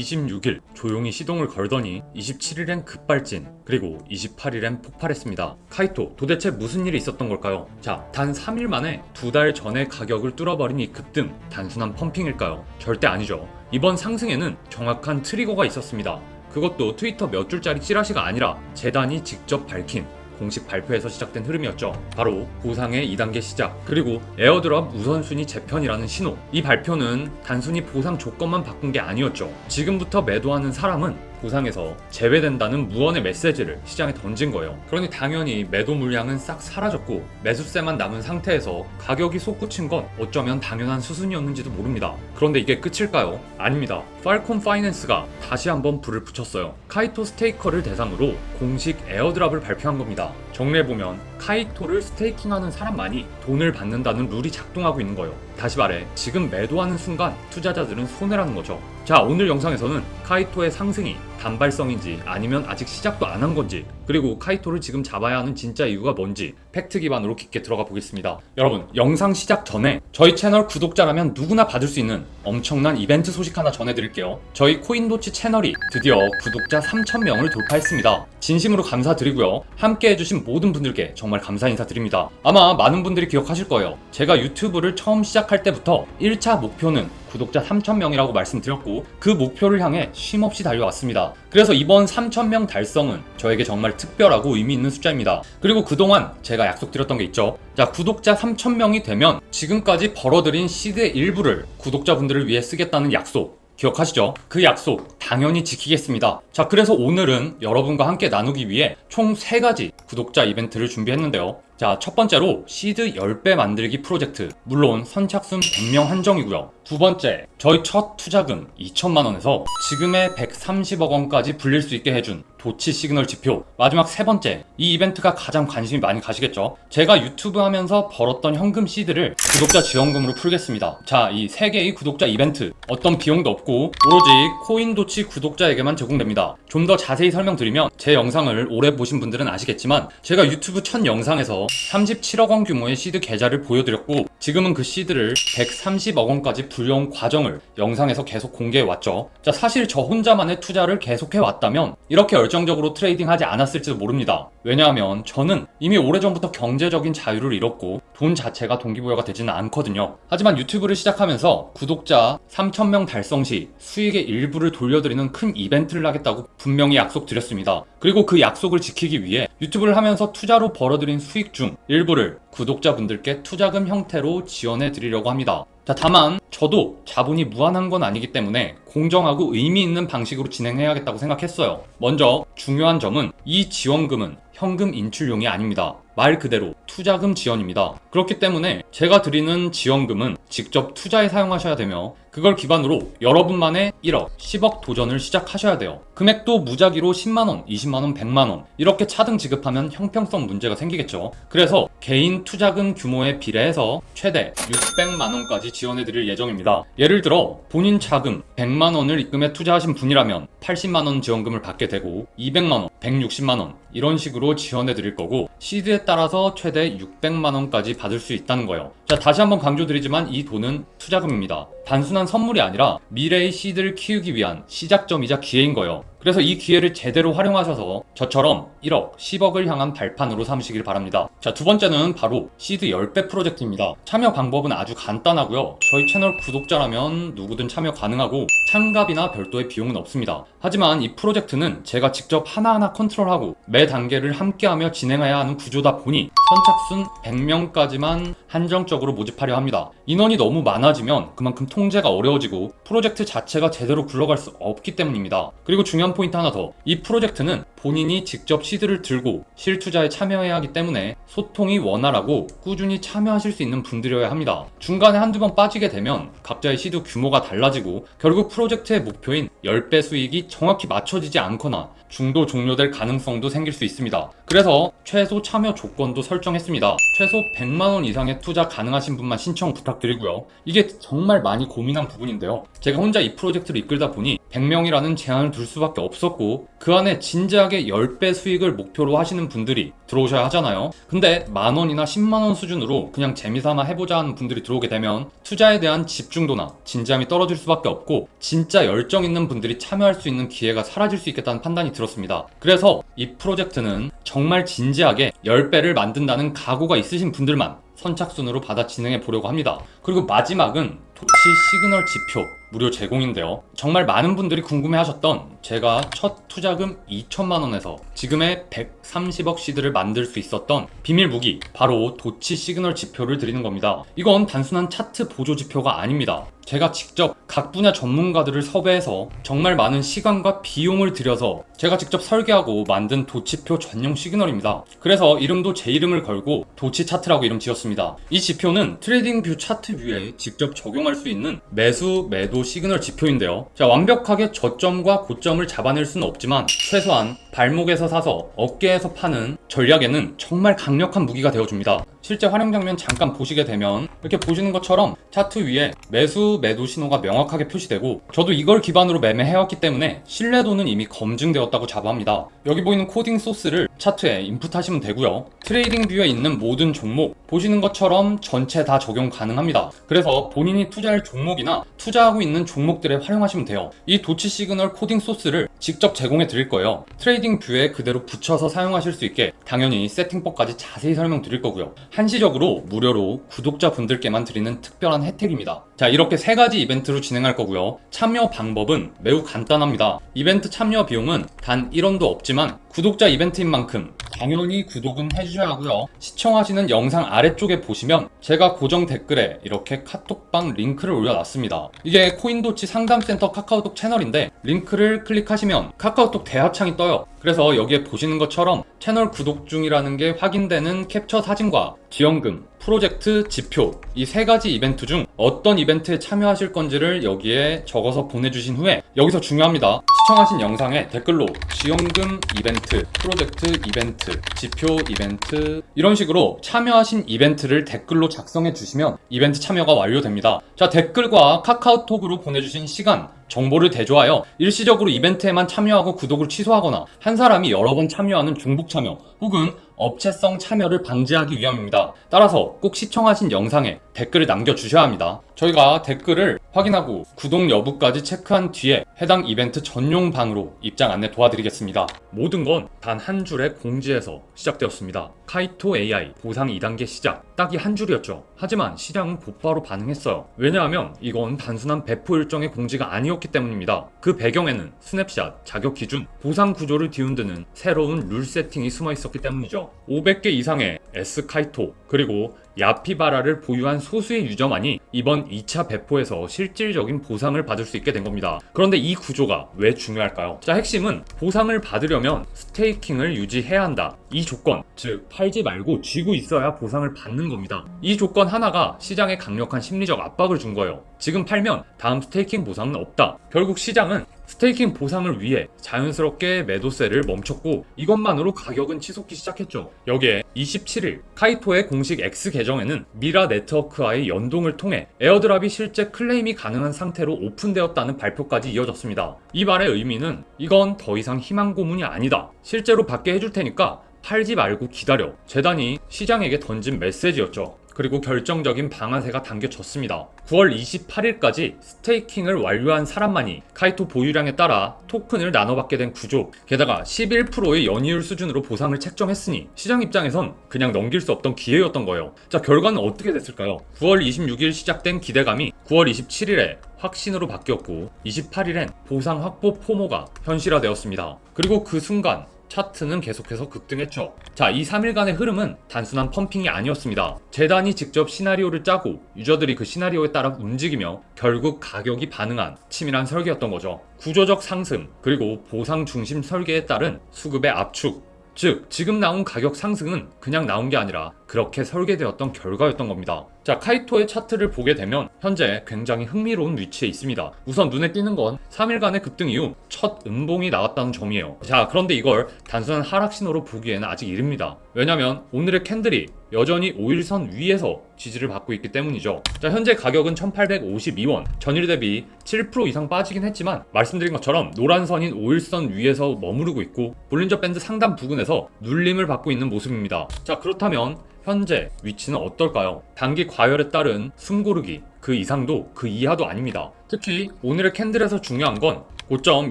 26일 조용히 시동을 걸더니 27일엔 급발진, 그리고 28일엔 폭발했습니다. 카이토, 도대체 무슨 일이 있었던 걸까요? 자, 단 3일 만에 2달 전에 가격을 뚫어버린 이 급등, 단순한 펌핑일까요? 절대 아니죠. 이번 상승에는 정확한 트리거가 있었습니다. 그것도 트위터 몇 줄짜리 찌라시가 아니라 재단이 직접 밝힌 공식 발표에서 시작된 흐름이었죠. 바로 보상의 2단계 시작, 그리고 에어드롭 우선순위 재편이라는 신호. 이 발표는 단순히 보상 조건만 바꾼 게 아니었죠. 지금부터 매도하는 사람은 보상에서 제외된다는 무언의 메시지를 시장에 던진 거예요. 그러니 당연히 매도 물량은 싹 사라졌고 매수세만 남은 상태에서 가격이 솟구친 건 어쩌면 당연한 수순이었는지도 모릅니다. 그런데 이게 끝일까요? 아닙니다. 팔콘 파이낸스가 다시 한번 불을 붙였어요. 카이토 스테이커를 대상으로 공식 에어드랍을 발표한 겁니다. 정리해보면 카이토를 스테이킹하는 사람만이 돈을 받는다는 룰이 작동하고 있는 거예요. 다시 말해, 지금 매도하는 순간 투자자들은 손해라는 거죠. 자, 오늘 영상에서는 카이토의 상승이 단발성인지 아니면 아직 시작도 안 한 건지, 그리고 카이토를 지금 잡아야 하는 진짜 이유가 뭔지 팩트 기반으로 깊게 들어가 보겠습니다. 여러분, 영상 시작 전에 저희 채널 구독자라면 누구나 받을 수 있는 엄청난 이벤트 소식 하나 전해드릴게요. 저희 코인도치 채널이 드디어 구독자 3,000명을 돌파했습니다. 진심으로 감사드리고요. 함께 해주신 모든 분들께 정말 감사 인사드립니다. 아마 많은 분들이 기억하실 거예요. 제가 유튜브를 처음 시작할 때부터 1차 목표는 구독자 3,000명이라고 말씀드렸고, 그 목표를 향해 쉼없이 달려왔습니다. 그래서 이번 3,000명 달성은 저에게 정말 특별하고 의미 있는 숫자입니다. 그리고 그동안 제가 약속드렸던 게 있죠. 자, 구독자 3,000명이 되면 지금까지 벌어들인 시드의 일부를 구독자분들을 위해 쓰겠다는 약속 기억하시죠? 그 약속 당연히 지키겠습니다. 자, 그래서 오늘은 여러분과 함께 나누기 위해 총 3가지 구독자 이벤트를 준비했는데요. 자, 첫 번째로 시드 10배 만들기 프로젝트, 물론 선착순 100명 한정이고요. 두 번째, 저희 첫 투자금 2천만원에서 지금의 130억 원까지 불릴 수 있게 해준 도치 시그널 지표. 마지막 세 번째, 이 이벤트가 가장 관심이 많이 가시겠죠? 제가 유튜브 하면서 벌었던 현금 시드를 구독자 지원금으로 풀겠습니다. 자, 이 3개의 구독자 이벤트, 어떤 비용도 없고 오로지 코인도치 구독자에게만 제공됩니다. 좀 더 자세히 설명드리면, 제 영상을 오래 보신 분들은 아시겠지만 제가 유튜브 첫 영상에서 37억 원 규모의 시드 계좌를 보여드렸고, 지금은 그 시드를 130억 원까지 불려온 과정을 영상에서 계속 공개해왔죠. 자, 사실 저 혼자만의 투자를 계속해왔다면 이렇게 열정적으로 트레이딩하지 않았을지도 모릅니다. 왜냐하면 저는 이미 오래전부터 경제적인 자유를 잃었고 돈 자체가 동기부여가 되지는 않거든요. 하지만 유튜브를 시작하면서 구독자 3,000명 달성 시 수익의 일부를 돌려드리는 큰 이벤트를 하겠다고 분명히 약속드렸습니다. 그리고 그 약속을 지키기 위해 유튜브를 하면서 투자로 벌어들인 수익 중 일부를 구독자분들께 투자금 형태로 지원해 드리려고 합니다. 자, 다만 저도 자본이 무한한 건 아니기 때문에 공정하고 의미 있는 방식으로 진행해야겠다고 생각했어요. 먼저 중요한 점은 이 지원금은 현금 인출용이 아닙니다. 말 그대로 투자금 지원입니다. 그렇기 때문에 제가 드리는 지원금은 직접 투자에 사용하셔야 되며, 그걸 기반으로 여러분만의 1억, 10억 도전을 시작하셔야 돼요. 금액도 무작위로 10만원, 20만원, 100만원 이렇게 차등 지급하면 형평성 문제가 생기겠죠. 그래서 개인 투자금 규모에 비례해서 최대 600만원까지 지원해드릴 예정입니다. 예를 들어 본인 자금 100만원을 입금해 투자하신 분이라면 80만원 지원금을 받게 되고, 200만원, 160만원 이런 식으로 지원해드릴 거고, 시드에 따라서 최대 600만원까지 받을 수 있다는 거예요. 자, 다시 한번 강조드리지만 이 돈은 투자금입니다. 단순한 선물이 아니라 미래의 시드를 키우기 위한 시작점이자 기회인 거예요. 그래서 이 기회를 제대로 활용하셔서 저처럼 1억, 10억을 향한 발판으로 삼으시길 바랍니다. 자, 두 번째는 바로 시드 10배 프로젝트입니다. 참여 방법은 아주 간단하고요. 저희 채널 구독자라면 누구든 참여 가능하고 참가비나 별도의 비용은 없습니다. 하지만 이 프로젝트는 제가 직접 하나하나 컨트롤하고 매 단계를 함께하며 진행해야 하는 구조다 보니 선착순 100명까지만 한정적으로 모집하려 합니다. 인원이 너무 많아지면 그만큼 통제가 어려워지고 프로젝트 자체가 제대로 굴러갈 수 없기 때문입니다. 그리고 중요한 포인트 하나 더, 이 프로젝트는 본인이 직접 시드를 들고 실투자에 참여해야 하기 때문에 소통이 원활하고 꾸준히 참여하실 수 있는 분들이어야 합니다. 중간에 한두 번 빠지게 되면 각자의 시드 규모가 달라지고 결국 프로젝트의 목표인 10배 수익이 정확히 맞춰지지 않거나 중도 종료될 가능성도 생길 수 있습니다. 그래서 최소 참여 조건도 설정했습니다. 최소 100만원 이상의 투자 가능하신 분만 신청 부탁드리고요. 이게 정말 많이 고민한 부분인데요. 제가 혼자 이 프로젝트를 이끌다 보니 100명이라는 제한을 둘 수밖에 없었고 그 안에 진지하게 10배 수익을 목표로 하시는 분들이 들어오셔야 하잖아요. 근데 만원이나 10만원 수준으로 그냥 재미삼아 해보자 하는 분들이 들어오게 되면 투자에 대한 집중도나 진지함이 떨어질 수밖에 없고 진짜 열정 있는 분들이 참여할 수 있는 기회가 사라질 수 있겠다는 판단이 들었습니다. 그래서 이 프로젝트는 정말 진지하게 10배를 만든다는 각오가 있으신 분들만 선착순으로 받아 진행해 보려고 합니다. 그리고 마지막은 도치 시그널 지표 무료 제공인데요. 정말 많은 분들이 궁금해하셨던 제가 첫 투자금 2천만원에서 지금의 130억 시드를 만들 수 있었던 비밀 무기 바로 도치 시그널 지표를 드리는 겁니다. 이건 단순한 차트 보조 지표가 아닙니다. 제가 직접 각 분야 전문가들을 섭외해서 정말 많은 시간과 비용을 들여서 제가 직접 설계하고 만든 도치표 전용 시그널입니다. 그래서 이름도 제 이름을 걸고 도치 차트라고 이름 지었습니다. 이 지표는 트레이딩 뷰 차트 뷰에 직접 적용할 수 있는 매수, 매도 시그널 지표인데요. 자, 완벽하게 저점과 고점을 잡아낼 수는 없지만 최소한 발목에서 사서 어깨에서 파는 전략에는 정말 강력한 무기가 되어줍니다. 실제 활용 장면 잠깐 보시게 되면 이렇게 보시는 것처럼 차트 위에 매수, 매도 신호가 명확하게 표시되고 저도 이걸 기반으로 매매해왔기 때문에 신뢰도는 이미 검증되었다고 자부합니다. 여기 보이는 코딩 소스를 차트에 인풋하시면 되고요. 트레이딩 뷰에 있는 모든 종목 보시는 것처럼 전체 다 적용 가능합니다. 그래서 본인이 투자할 종목이나 투자하고 있는 종목들에 활용하시면 돼요. 이 도치 시그널 코딩 소스를 직접 제공해 드릴 거예요. 트레이딩 뷰에 그대로 붙여서 사용하실 수 있게 당연히 세팅법까지 자세히 설명드릴 거고요. 한시적으로 무료로 구독자분들께만 드리는 특별한 혜택입니다. 자, 이렇게 3가지 이벤트로 진행할 거고요. 참여 방법은 매우 간단합니다. 이벤트 참여 비용은 단 1원도 없지만 구독자 이벤트인 만큼 당연히 구독은 해주셔야 하고요. 시청하시는 영상 아래쪽에 보시면 제가 고정 댓글에 이렇게 카톡방 링크를 올려놨습니다. 이게 코인도치 상담센터 카카오톡 채널인데 링크를 클릭하시면 카카오톡 대화창이 떠요. 그래서 여기에 보시는 것처럼 채널 구독 중이라는 게 확인되는 캡처 사진과 지원금, 프로젝트 지표 이 3가지 이벤트 중 어떤 이벤트에 참여하실 건지를 여기에 적어서 보내주신 후에 여기서 중요합니다. 시청하신 영상에 댓글로 지원금 이벤트, 프로젝트 이벤트, 지표 이벤트 이런 식으로 참여하신 이벤트를 댓글로 작성해 주시면 이벤트 참여가 완료됩니다. 자, 댓글과 카카오톡으로 보내주신 시간 정보를 대조하여 일시적으로 이벤트에만 참여하고 구독을 취소하거나 한 사람이 여러 번 참여하는 중복 참여 혹은 업체성 참여를 방지하기 위함입니다. 따라서 꼭 시청하신 영상에 댓글을 남겨주셔야 합니다. 저희가 댓글을 확인하고 구독 여부까지 체크한 뒤에 해당 이벤트 전용 방으로 입장 안내 도와드리겠습니다. 모든 건 단 한 줄의 공지에서 시작되었습니다. 카이토 AI 보상 2단계 시작. 딱 이 한 줄이었죠. 하지만 시장은 곧바로 반응했어요. 왜냐하면 이건 단순한 배포 일정의 공지가 아니었기 때문입니다. 그 배경에는 스냅샷, 자격 기준, 보상 구조를 뒤흔드는 새로운 룰 세팅이 숨어 있었기 때문이죠. 500개 이상의 S카이토 그리고 야피바라를 보유한 소수의 유저만이 이번 2차 배포에서 실질적인 보상을 받을 수 있게 된 겁니다. 그런데 이 구조가 왜 중요할까요? 자, 핵심은 보상을 받으려면 스테이킹을 유지해야 한다. 이 조건, 즉 팔지 말고 쥐고 있어야 보상을 받는 겁니다. 이 조건 하나가 시장에 강력한 심리적 압박을 준 거예요. 지금 팔면 다음 스테이킹 보상은 없다. 결국 시장은 스테이킹 보상을 위해 자연스럽게 매도세를 멈췄고 이것만으로 가격은 치솟기 시작했죠. 여기에 27일 카이토의 공식 X 계정에는 미라 네트워크와의 연동을 통해 에어드랍이 실제 클레임이 가능한 상태로 오픈되었다는 발표까지 이어졌습니다. 이 말의 의미는 이건 더 이상 희망 고문이 아니다. 실제로 받게 해줄 테니까 팔지 말고 기다려. 재단이 시장에게 던진 메시지였죠. 그리고 결정적인 방아쇠가 당겨졌습니다. 9월 28일까지 스테이킹을 완료한 사람만이 카이토 보유량에 따라 토큰을 나눠받게 된 구조, 게다가 11%의 연이율 수준으로 보상을 책정했으니 시장 입장에선 그냥 넘길 수 없던 기회였던 거예요. 자, 결과는 어떻게 됐을까요? 9월 26일 시작된 기대감이 9월 27일에 확신으로 바뀌었고 28일엔 보상 확보 포모가 현실화되었습니다. 그리고 그 순간 차트는 계속해서 급등했죠. 자, 이 3일간의 흐름은 단순한 펌핑이 아니었습니다. 재단이 직접 시나리오를 짜고 유저들이 그 시나리오에 따라 움직이며 결국 가격이 반응한 치밀한 설계였던 거죠. 구조적 상승, 그리고 보상 중심 설계에 따른 수급의 압축, 즉 지금 나온 가격 상승은 그냥 나온 게 아니라 그렇게 설계되었던 결과였던 겁니다. 자, 카이토의 차트를 보게 되면 현재 굉장히 흥미로운 위치에 있습니다. 우선 눈에 띄는 건 3일간의 급등 이후 첫 음봉이 나왔다는 점이에요. 자, 그런데 이걸 단순한 하락 신호로 보기에는 아직 이릅니다. 왜냐면 오늘의 캔들이 여전히 5일선 위에서 지지를 받고 있기 때문이죠. 자, 현재 가격은 1852원, 전일 대비 7% 이상 빠지긴 했지만 말씀드린 것처럼 노란선인 5일선 위에서 머무르고 있고 볼린저 밴드 상단 부근에서 눌림을 받고 있는 모습입니다. 자, 그렇다면 현재 위치는 어떨까요? 단기 과열에 따른 숨고르기, 그 이상도 그 이하도 아닙니다. 특히 오늘의 캔들에서 중요한 건 고점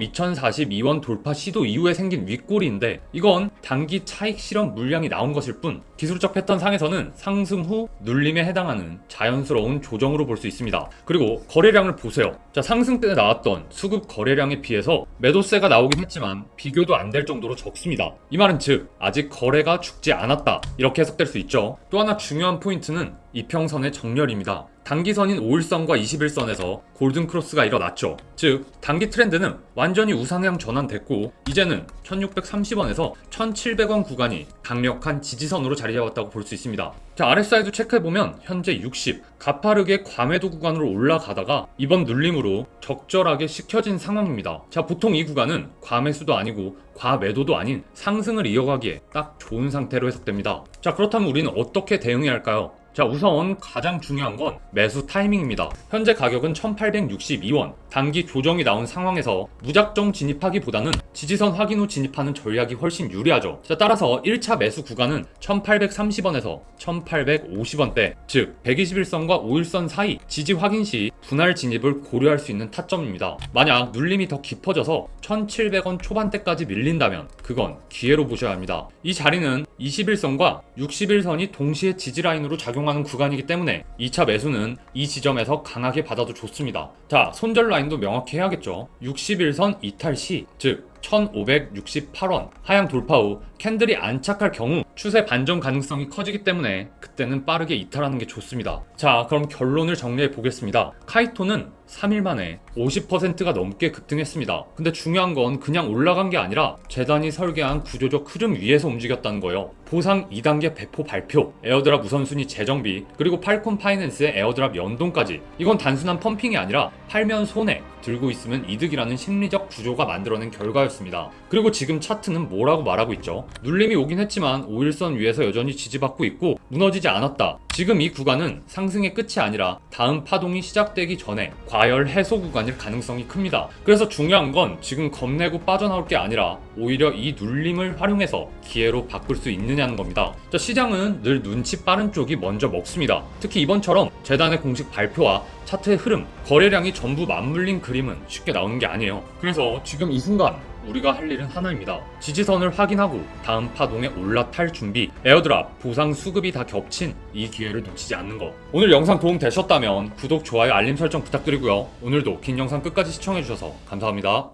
2042원 돌파 시도 이후에 생긴 윗꼬리인데 이건 단기 차익 실현 물량이 나온 것일 뿐 기술적 패턴 상에서는 상승 후 눌림에 해당하는 자연스러운 조정으로 볼 수 있습니다. 그리고 거래량을 보세요. 자, 상승 때 나왔던 수급 거래량에 비해서 매도세가 나오긴 했지만 비교도 안 될 정도로 적습니다. 이 말은 즉 아직 거래가 죽지 않았다, 이렇게 해석될 수 있죠. 또 하나 중요한 포인트는 이평선의 정렬입니다. 단기선인 5일선과 21선에서 골든크로스가 일어났죠. 즉 단기 트렌드는 완전히 우상향 전환됐고 이제는 1630원에서 1700원 구간이 강력한 지지선으로 자리 잡았다고 볼 수 있습니다. 자, RSI도 체크해보면 현재 60, 가파르게 과매도 구간으로 올라가다가 이번 눌림으로 적절하게 식혀진 상황입니다. 자, 보통 이 구간은 과매수도 아니고 과매도도 아닌 상승을 이어가기에 딱 좋은 상태로 해석됩니다. 자, 그렇다면 우리는 어떻게 대응해야 할까요? 자, 우선 가장 중요한 건 매수 타이밍입니다. 현재 가격은 1862원, 단기 조정이 나온 상황에서 무작정 진입하기보다는 지지선 확인 후 진입하는 전략이 훨씬 유리하죠. 자, 따라서 1차 매수 구간은 1830원에서 1850원대, 즉 121선과 5일선 사이 지지 확인 시 분할 진입을 고려할 수 있는 타점입니다. 만약 눌림이 더 깊어져서 1700원 초반대까지 밀린다면 그건 기회로 보셔야 합니다. 이 자리는 21선과 61선이 동시에 지지라인으로 작용하는 구간이기 때문에 2차 매수는 이 지점에서 강하게 받아도 좋습니다. 자, 손절 라인도 명확히 해야겠죠. 61선 이탈 시, 즉 1568원 하향 돌파 후 캔들이 안착할 경우 추세 반전 가능성이 커지기 때문에 그때는 빠르게 이탈하는 게 좋습니다. 자, 그럼 결론을 정리해 보겠습니다. 카이토는 3일 만에 50%가 넘게 급등했습니다. 근데 중요한 건 그냥 올라간 게 아니라 재단이 설계한 구조적 흐름 위에서 움직였다는 거예요. 보상 2단계 배포 발표, 에어드랍 우선순위 재정비, 그리고 팔콘 파이낸스의 에어드랍 연동까지, 이건 단순한 펌핑이 아니라 팔면 손해, 들고 있으면 이득이라는 심리적 구조가 만들어낸 결과였습니다. 그리고 지금 차트는 뭐라고 말하고 있죠? 눌림이 오긴 했지만 5일선 위에서 여전히 지지받고 있고 무너지지 않았다. 지금 이 구간은 상승의 끝이 아니라 다음 파동이 시작되기 전에 과열 해소 구간일 가능성이 큽니다. 그래서 중요한 건 지금 겁내고 빠져나올 게 아니라 오히려 이 눌림을 활용해서 기회로 바꿀 수 있느냐는 겁니다. 자, 시장은 늘 눈치 빠른 쪽이 먼저 먹습니다. 특히 이번처럼 재단의 공식 발표와 차트의 흐름, 거래량이 전부 맞물린 그림은 쉽게 나오는 게 아니에요. 그래서 지금 이 순간 우리가 할 일은 하나입니다. 지지선을 확인하고 다음 파동에 올라탈 준비, 에어드랍, 보상 수급이 다 겹친 이 기회를 놓치지 않는 것. 오늘 영상 도움 되셨다면 구독, 좋아요, 알림 설정 부탁드리고요. 오늘도 긴 영상 끝까지 시청해주셔서 감사합니다.